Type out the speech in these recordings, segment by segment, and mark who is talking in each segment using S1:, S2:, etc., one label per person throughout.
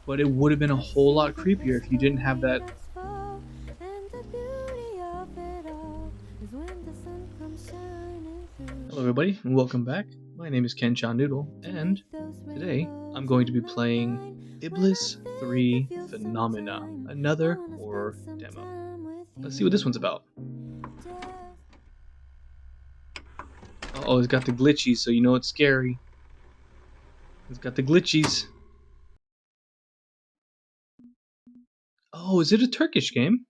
S1: but it would have been a whole lot creepier if you didn't have that. Hello everybody, and welcome back. My name is Ken Chan Noodle, and today I'm going to be playing Iblis 3 Phenomena, another horror demo. Let's see what this one's about. Oh, it's got the glitchies, so you know it's scary. It's got the glitchies. Oh, is it a Turkish game?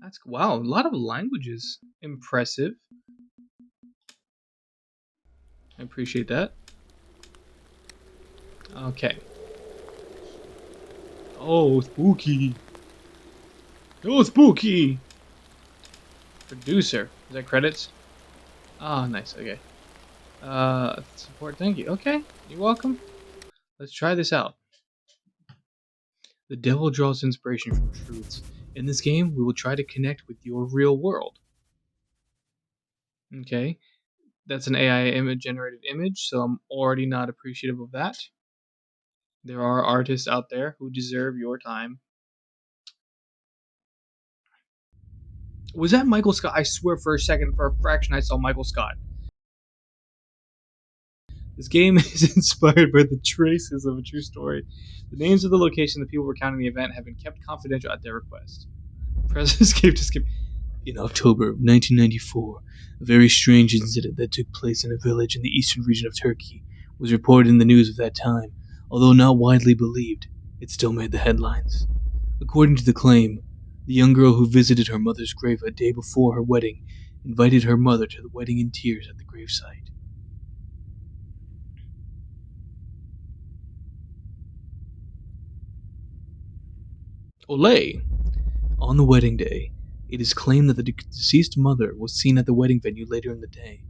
S1: That's wow, a lot of languages. Impressive. I appreciate that. Okay. Oh, spooky. Oh, spooky. Producer. Is that credits? Ah, nice. Okay. Support. Thank you. Okay. You're welcome. Let's try this out. The devil draws inspiration from truths. In this game, we will try to connect with your real world. Okay. That's an AI generated image, so I'm already not appreciative of that. There are artists out there who deserve your time. Was that Michael Scott? I swear for a second, for a fraction, I saw Michael Scott. This game is inspired by the traces of a true story. The names of the location the people recounting the event have been kept confidential at their request. Press escape to skip. In October of 1994, a very strange incident that took place in a village in the eastern region of Turkey was reported in the news of that time. Although not widely believed, it still made the headlines. According to the claim, the young girl who visited her mother's grave a day before her wedding invited her mother to the wedding in tears at the gravesite. Olay! On the wedding day, it is claimed that the deceased mother was seen at the wedding venue later in the day.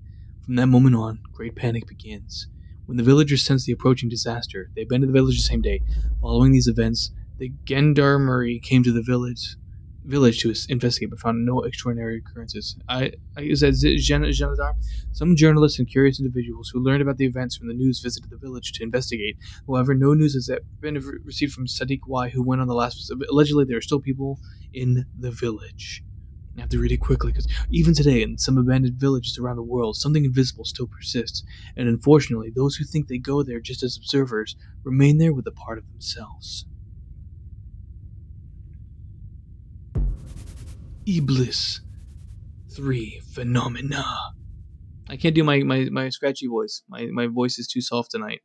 S1: From that moment on, great panic begins. When the villagers sense the approaching disaster, they abandon the village the same day. Following these events, the gendarmerie came to the village to investigate, but found no extraordinary occurrences. I use that gendarme. Some journalists and curious individuals who learned about the events from the news visited the village to investigate. However, no news has been received from Sadiq Y, who went on the last. Allegedly, there are still people in the village. I have to read it quickly because even today, in some abandoned villages around the world, something invisible still persists, and unfortunately, those who think they go there just as observers remain there with a part of themselves. Iblis 3 Phenomena. I can't do my scratchy voice. My voice is too soft tonight.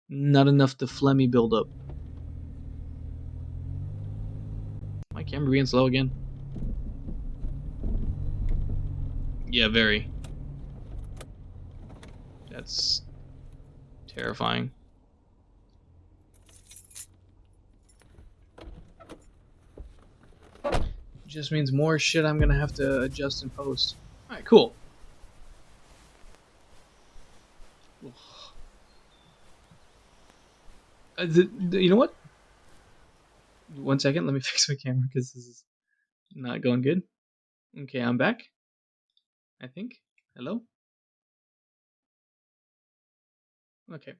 S1: Not enough the phlegmy buildup. My camera being slow again. Yeah, very. That's terrifying. Just means more shit I'm gonna have to adjust and post. Alright, cool. You know what? 1 second, let me fix my camera because this is not going good. Okay, I'm back. I think. Hello? Okay,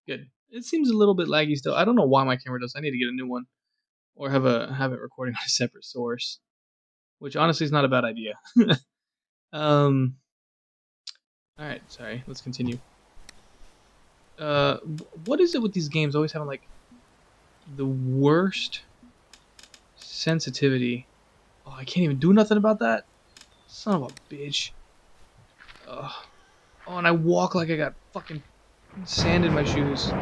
S1: good. It seems a little bit laggy still. I don't know why my camera does. I need to get a new one. Or have it recording on a separate source. Which honestly is not a bad idea. um Alright, sorry, let's continue. What is it with these games always having like the worst sensitivity? Oh, I can't even do nothing about that. Son of a bitch. Ugh. Oh, and I walk like I got fucking sand in my shoes.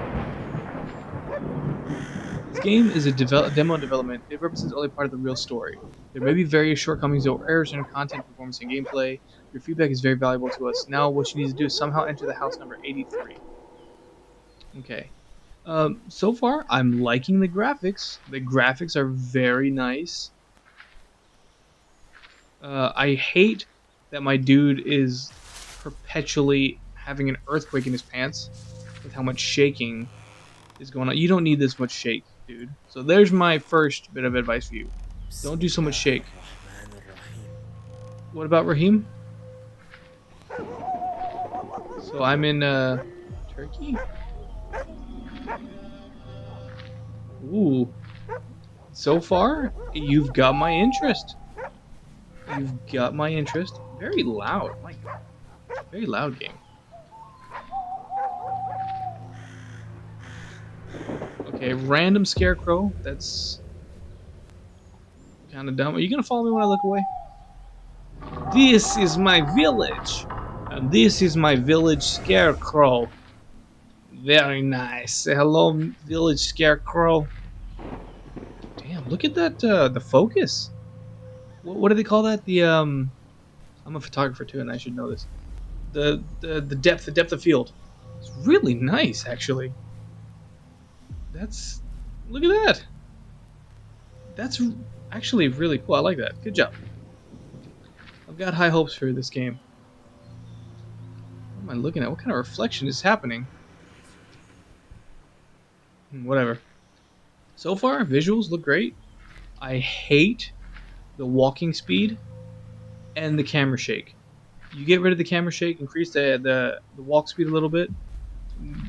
S1: This game is a demo development. It represents only part of the real story. There may be various shortcomings or errors in content, performance, and gameplay. Your feedback is very valuable to us. Now, what you need to do is somehow enter the house number 83. Okay. So far, I'm liking the graphics. The graphics are very nice. I hate that my dude is perpetually having an earthquake in his pants with how much shaking is going on. You don't need this much shake, dude. So there's my first bit of advice for you. Don't do so much shake. What about Raheem? So I'm in Turkey? Ooh. So far, you've got my interest. You've got my interest. Very loud. My God. Very loud game. Okay, random scarecrow. That's kind of dumb. Are you gonna follow me when I look away? This is my village. And this is my village scarecrow. Very nice. Say hello, village scarecrow. Damn, look at that, the focus. What do they call that? I'm a photographer too, and I should know this. The depth of field. It's really nice, actually. That's, look at that. That's actually really cool. I like that. Good job. I've got high hopes for this game. What am I looking at? What kind of reflection is happening? Whatever. So far, visuals look great. I hate the walking speed and the camera shake. You get rid of the camera shake, increase the walk speed a little bit.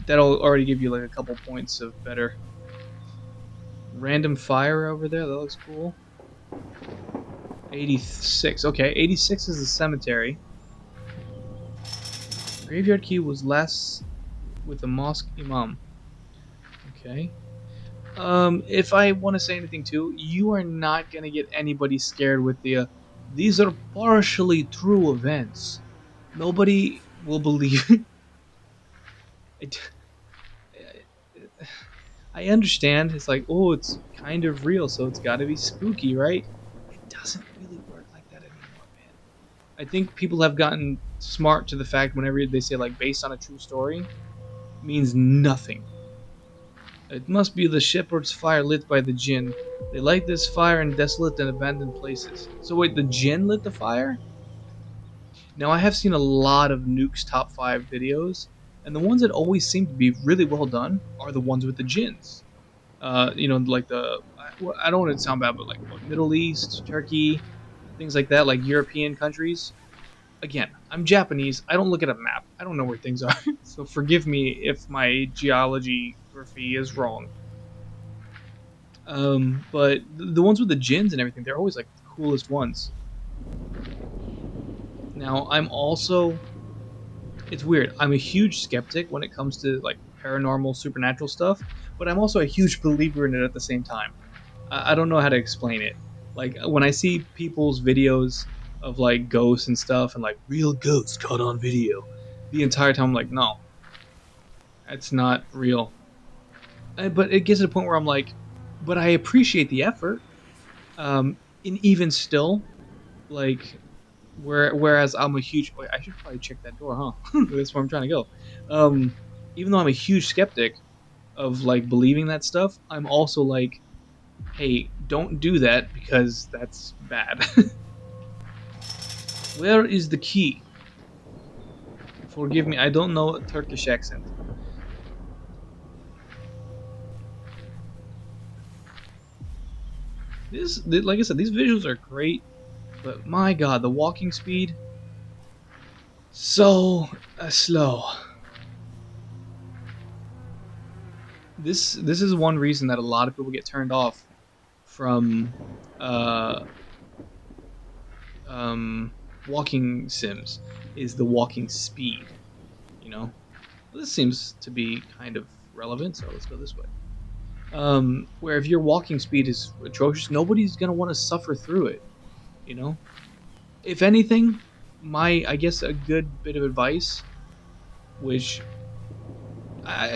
S1: That'll already give you like a couple points of better. Random fire over there. That looks cool. 86. Okay, 86 is the cemetery. Graveyard key was last with the mosque imam. Okay. If I want to say anything too, you are not gonna get anybody scared with the. These are partially true events. Nobody will believe. I understand. It's like, oh, it's kind of real, so it's got to be spooky, right? It doesn't really work like that anymore, man. I think people have gotten smart to the fact whenever they say like based on a true story, means nothing. It must be the shepherd's fire lit by the jinn. They light this fire in desolate and abandoned places. So wait, the jinn lit the fire? Now I have seen a lot of Nuke's top 5 videos, and the ones that always seem to be really well done are the ones with the jinns. Like I don't want to sound bad, but like what, Middle East, Turkey, things like that, like European countries. Again, I'm Japanese. I don't look at a map. I don't know where things are. So forgive me if my geography is wrong. But the ones with the jinns and everything, they're always like the coolest ones. Now, it's weird. I'm a huge skeptic when it comes to like paranormal, supernatural stuff, but I'm also a huge believer in it at the same time. I don't know how to explain it. Like when I see people's videos of like ghosts and stuff and like real ghosts caught on video, the entire time I'm like, no, it's not real. But it gets to the point where I'm like, but I appreciate the effort. And even still, like, whereas I'm a huge, wait, I should probably check that door, huh? That's where I'm trying to go. Even though I'm a huge skeptic of like believing that stuff, I'm also like, hey, don't do that because that's bad. Where is the key? Forgive me, I don't know a Turkish accent. Like I said, these visuals are great, but my god, the walking speed, so slow. This is one reason that a lot of people get turned off from walking sims, is the walking speed. You know, this seems to be kind of relevant, so let's go this way. Where if your walking speed is atrocious, nobody's gonna want to suffer through it. You know, if anything, I guess a good bit of advice, which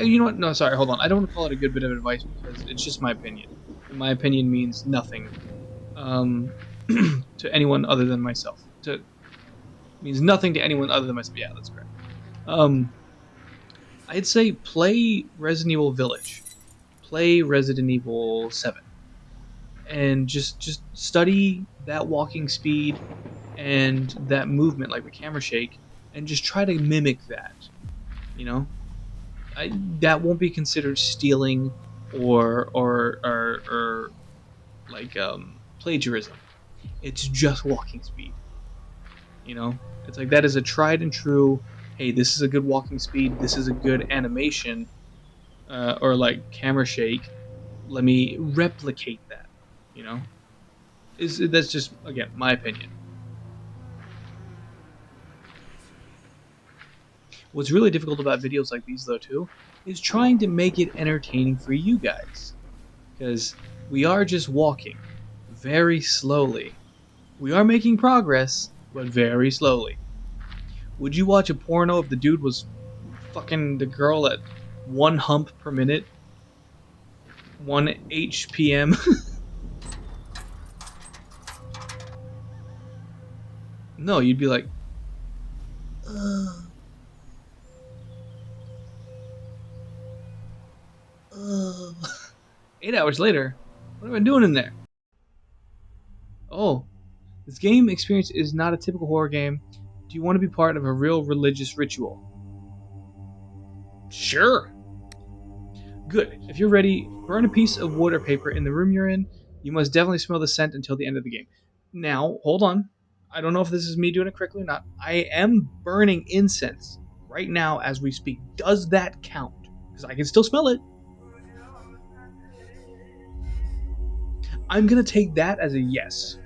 S1: you know what? No, sorry, hold on. I don't want to call it a good bit of advice because it's just my opinion. And my opinion means nothing to anyone other than myself. Means nothing to anyone other than myself. Yeah, that's correct. I'd say play Resident Evil Village, play Resident Evil 7, and just study that walking speed and that movement, like the camera shake, and just try to mimic that. You know, that won't be considered stealing or like plagiarism. It's just walking speed. You know, it's like that is a tried and true. Hey, this is a good walking speed. This is a good animation, or like camera shake. let me replicate that. You know, that's just again my opinion. What's really difficult about videos like these, though, too, is trying to make it entertaining for you guys, because we are just walking very slowly. We are making progress, but very slowly. Would you watch a porno if the dude was fucking the girl at 1 hump per minute? 1 HPM? No, you'd be like, ugh, ugh. 8 hours later, what am I doing in there? Oh, this game experience is not a typical horror game. Do you want to be part of a real religious ritual? Sure. Good. If you're ready, burn a piece of wood or paper in the room you're in. You must definitely smell the scent until the end of the game. Now, hold on. I don't know if this is me doing it correctly or not. I am burning incense right now as we speak. Does that count? Because I can still smell it. I'm going to take that as a yes.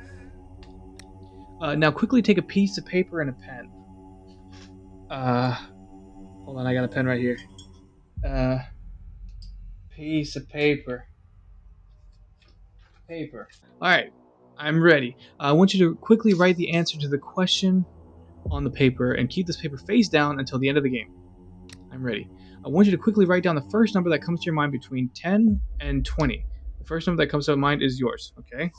S1: Now, quickly take a piece of paper and a pen. Hold on, I got a pen right here. Piece of paper. Alright, I'm ready. I want you to quickly write the answer to the question on the paper and keep this paper face down until the end of the game. I'm ready. I want you to quickly write down the first number that comes to your mind between 10 and 20. The first number that comes to mind is yours, okay?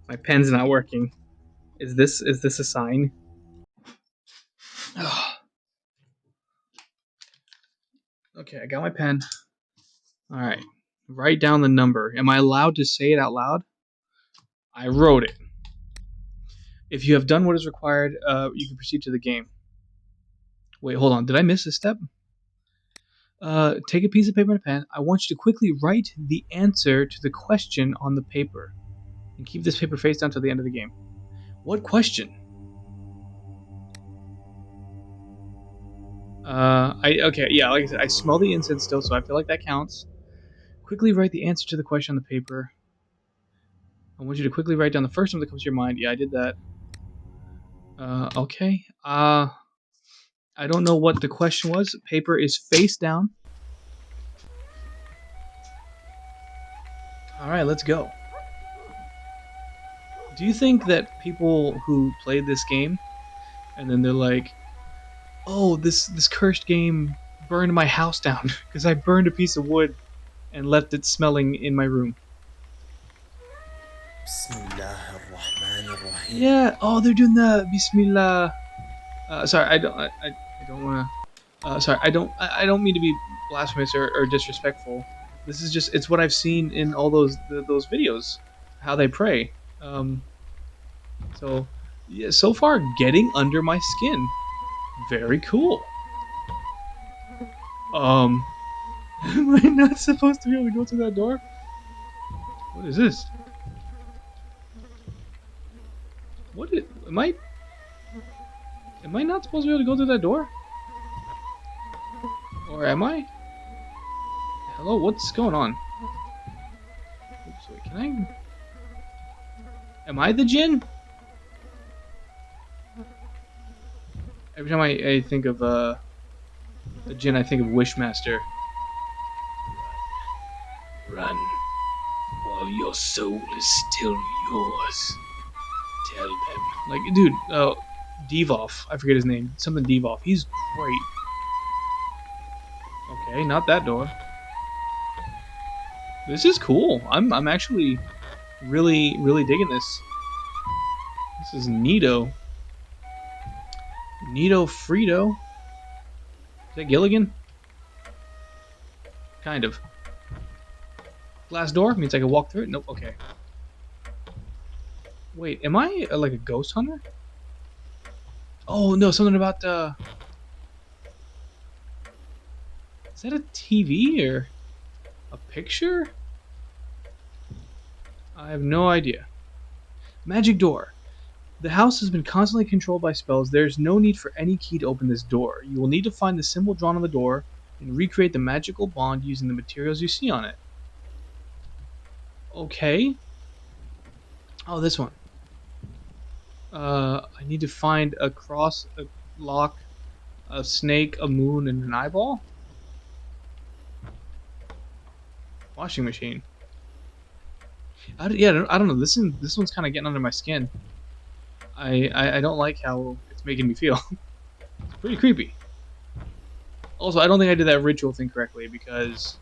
S1: My pen's not working. Is this a sign? Okay, I got my pen. Alright. Write down the number. Am I allowed to say it out loud? I wrote it. If you have done what is required, you can proceed to the game. Wait, hold on. Did I miss a step? Take a piece of paper and a pen. I want you to quickly write the answer to the question on the paper. And keep this paper face down till the end of the game. What question? Okay, yeah, like I said, I smell the incense still, so I feel like that counts. Quickly write the answer to the question on the paper. I want you to quickly write down the first one that comes to your mind. Yeah, I did that. Okay. I don't know what the question was. Paper is face down. Alright, let's go. Do you think that people who played this game and then they're like, oh, this cursed game burned my house down because I burned a piece of wood and left it smelling in my room? Yeah. Oh, they're doing the Bismillah. Sorry, I don't want to. Sorry, I don't mean to be blasphemous or disrespectful. This is just it's what I've seen in all those videos, how they pray. So yeah, so far getting under my skin. Very cool. Am I not supposed to be able to go through that door? What is this? Am I not supposed to be able to go through that door? Or am I? Hello, what's going on? Oops, wait, can I? Am I the djinn? Every time I think of the djinn, I think of Wishmaster. Run, while your soul is still yours. Tell them. Like, dude, Devoff, I forget his name. Something Devoff. He's great. Okay, not that door. This is cool. I'm actually really digging this. This is neato. Neato Frito. Is that Gilligan? Kind of. Glass door means I can walk through it? Nope, okay. Wait, am I like a ghost hunter? Oh no, something about is that a TV or a picture? I have no idea. Magic door. The house has been constantly controlled by spells. There's no need for any key to open this door. You will need to find the symbol drawn on the door and recreate the magical bond using the materials you see on it. Okay. Oh, this one. I need to find a cross, a lock, a snake, a moon, and an eyeball. Washing machine. I don't know. This one's kind of getting under my skin. I don't like how it's making me feel. It's pretty creepy. Also, I don't think I did that ritual thing correctly because...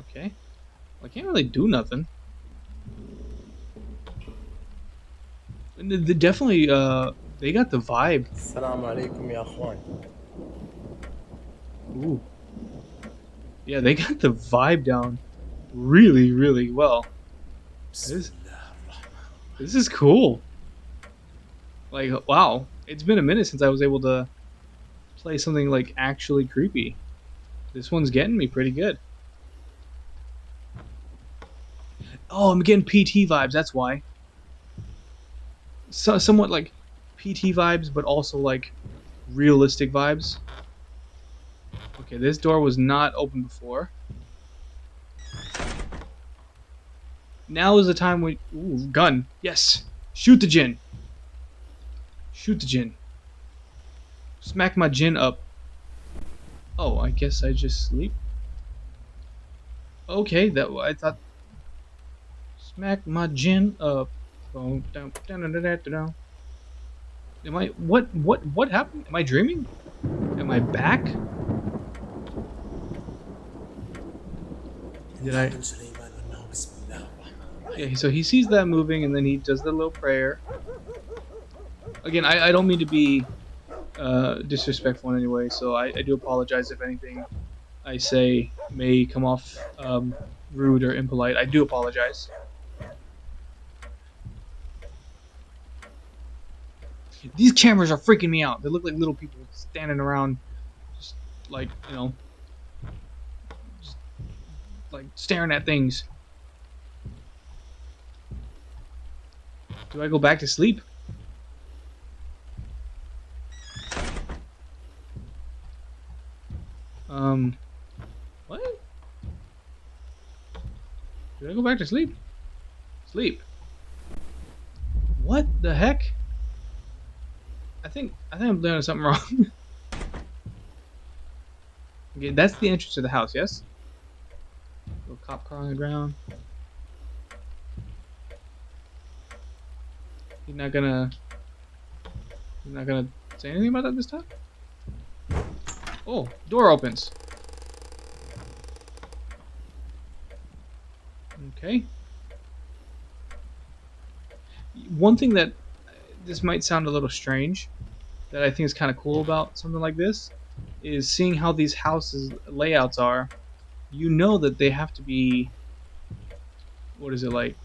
S1: Okay. Well, I can't really do nothing. And they definitely, they got the vibe.
S2: السلام عليكم يا اخوان.
S1: Ooh. Yeah, they got the vibe down really, really well. This is cool. Like, wow. It's been a minute since I was able to play something, like, actually creepy. This one's getting me pretty good. Oh, I'm getting PT vibes, that's why. So, somewhat like PT vibes, but also like realistic vibes. Okay, this door was not open before. Now is the time we... Ooh, gun. Yes. Shoot the djinn. Shoot the djinn. Smack my djinn up. Oh, I guess I just sleep. Okay, I thought... Smack my djinn up. Am I... What happened? Am I dreaming? Am I back? Did I... Yeah, so he sees that moving and then he does the little prayer. Again, I don't mean to be disrespectful in any way, so I do apologize if anything I say may come off rude or impolite. I do apologize. These cameras are freaking me out. They look like little people standing around, just like, you know, just like staring at things. Do I go back to sleep? What? Did I go back to sleep? Sleep. What the heck? I think I'm doing something wrong. Okay, that's the entrance to the house, yes? Little cop car on the ground. He's not gonna say anything about that this time? Oh, door opens. Okay. One thing that this might sound a little strange, that I think is kind of cool about something like this, is seeing how these houses layouts are. You know that they have to be, what is it, like,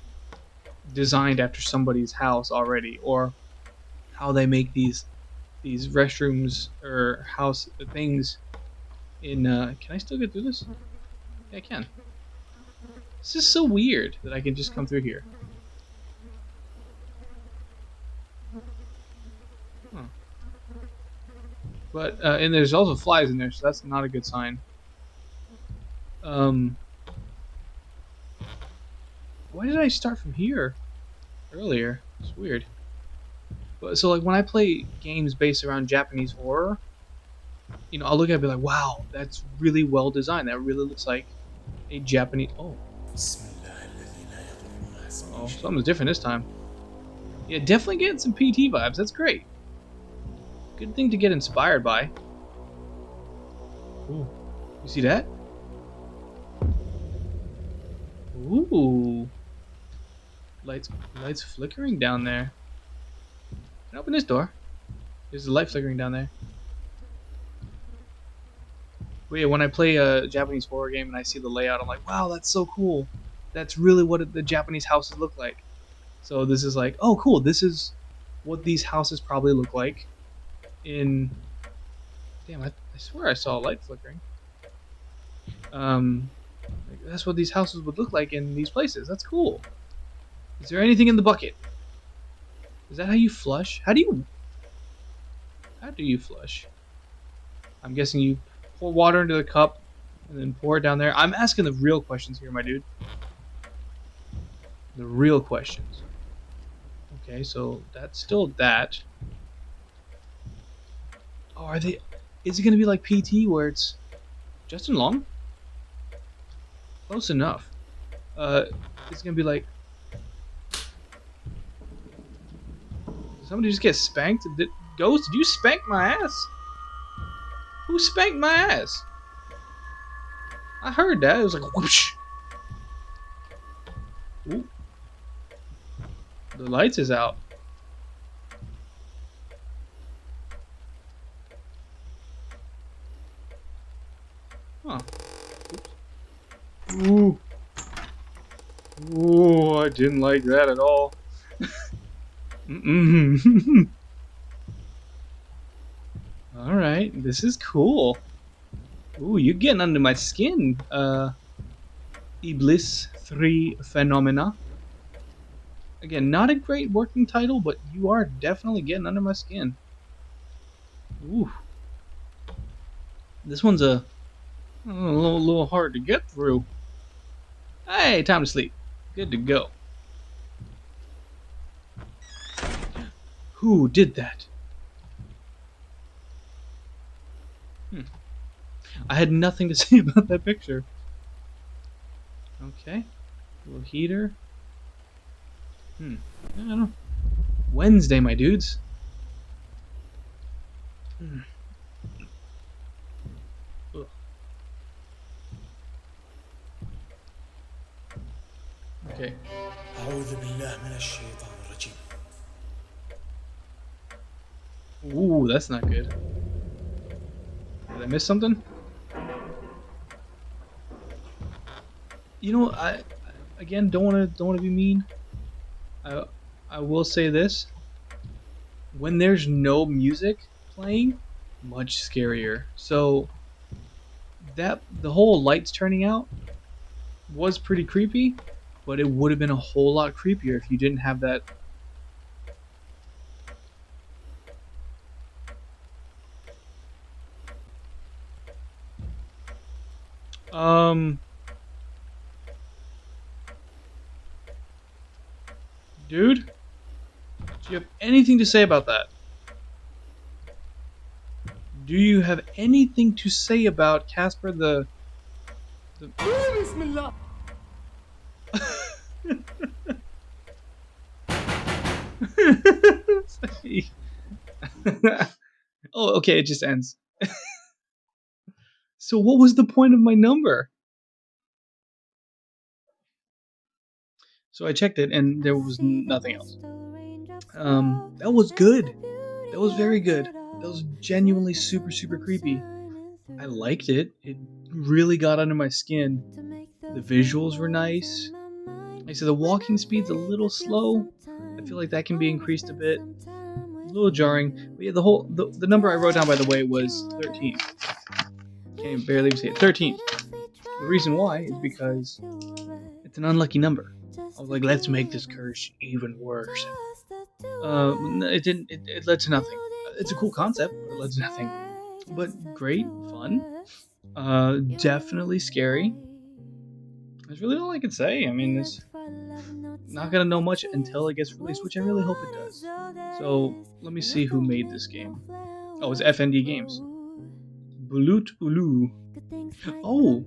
S1: designed after somebody's house already, or how they make these restrooms or house things in can I still get through this? Yeah, I can. This is so weird that I can just come through here. Huh. But and there's also flies in there, so that's not a good sign. Why did I start from here earlier? It's weird. But so like when I play games based around Japanese horror, you know, I'll look at it and be like, wow, that's really well designed. That really looks like a Japanese... Oh, something's different this time. Yeah, definitely getting some PT vibes. That's great. Good thing to get inspired by. Ooh, you see that? Ooh, lights flickering down there. Can I open this door? There's a light flickering down there. But yeah, when I play a Japanese horror game and I see the layout, I'm like, wow, that's so cool. That's really what the Japanese houses look like. So this is like, oh, cool. This is what these houses probably look like in... Damn, I swear I saw a light flickering. Like, that's what these houses would look like in these places. That's cool. Is there anything in the bucket? Is that how you flush? How do you flush? I'm guessing you pour water into the cup and then pour it down there. I'm asking the real questions here, my dude. The real questions. Okay, so that's still that. Oh, are they? Is it gonna be like PT where it's Justin Long? Close enough. It's gonna be like somebody just get spanked. Ghost, did you spank my ass? Who spanked my ass? I heard that. It was like whoosh. Ooh, the lights is out. Huh. Ooh. Ooh, I didn't like that at all. Alright, this is cool. Ooh, you're getting under my skin. Iblis 3 Phenomena. Again, not a great working title, but you are definitely getting under my skin. Ooh. This one's a little hard to get through. Hey, time to sleep. Good to go. Who did that? I had nothing to say about that picture. Okay. Little heater. I don't know. Wednesday, my dudes. Okay. Ooh, that's not good. Did I miss something? You know, I again don't wanna be mean. I will say this: when there's no music playing, much scarier. So that the whole lights turning out was pretty creepy, but it would have been a whole lot creepier if you didn't have that. Um, dude, do you have anything to say about that? Do you have anything to say about Casper the Oh, okay, it just ends. So what was the point of my number? So I checked it and there was nothing else. That was good. That was very good. That was genuinely super creepy. I liked it. It really got under my skin. The visuals were nice. Like I said, the walking speed's a little slow. I feel like that can be increased a bit. A little jarring. But yeah, the number I wrote down, by the way, was 13. Can't even barely even say it. 13. The reason why is because it's an unlucky number. I was like, let's make this curse even worse. It didn't. It led to nothing. It's a cool concept, but it led to nothing. But great, fun. Definitely scary. That's really all I can say. I mean, it's not gonna know much until it gets released, which I really hope it does. So let me see who made this game. Oh, it's FND Games. Bulut Ulu. Oh.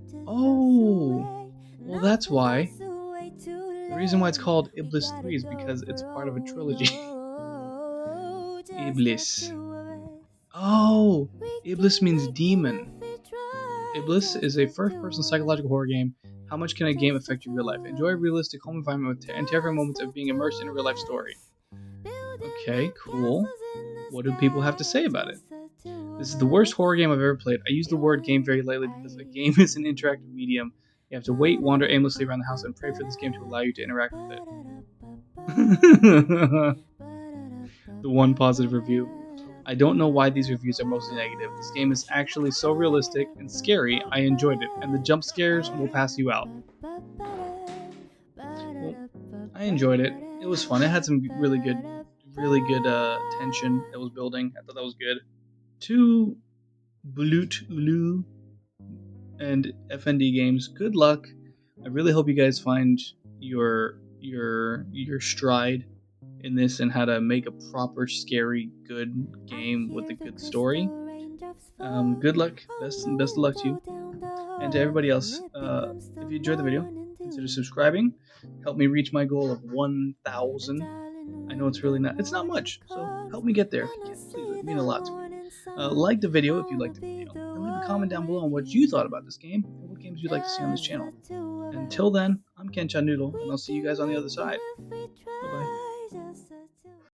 S1: Well, that's why. The reason why it's called Iblis 3 is because it's part of a trilogy. Iblis. Oh, Iblis means demon. Iblis is a first-person psychological horror game. How much can a game affect your real life? Enjoy a realistic home environment and terrifying moments of being immersed in a real-life story. Okay, cool. What do people have to say about it? This is the worst horror game I've ever played. I use the word game very lightly because a game is an interactive medium. You have to wait, wander aimlessly around the house, and pray for this game to allow you to interact with it. The one positive review. I don't know why these reviews are mostly negative. This game is actually so realistic and scary, I enjoyed it, and the jump scares will pass you out. Well, I enjoyed it. It was fun. It had some really good tension that was building. I thought that was good. Two Blut Ulu, and FND Games. Good luck. I really hope you guys find your stride in this and how to make a proper, scary, good game with a good story. Good luck. Best of luck to you. And to everybody else, if you enjoyed the video, consider subscribing. Help me reach my goal of 1,000. I know it's not much, so help me get there if you can. Please, it would mean a lot to me. Like the video if you liked the video, and leave a comment down below on what you thought about this game and what games you'd like to see on this channel. Until then, I'm Ken Noodle, and I'll see you guys on the other side. Bye bye.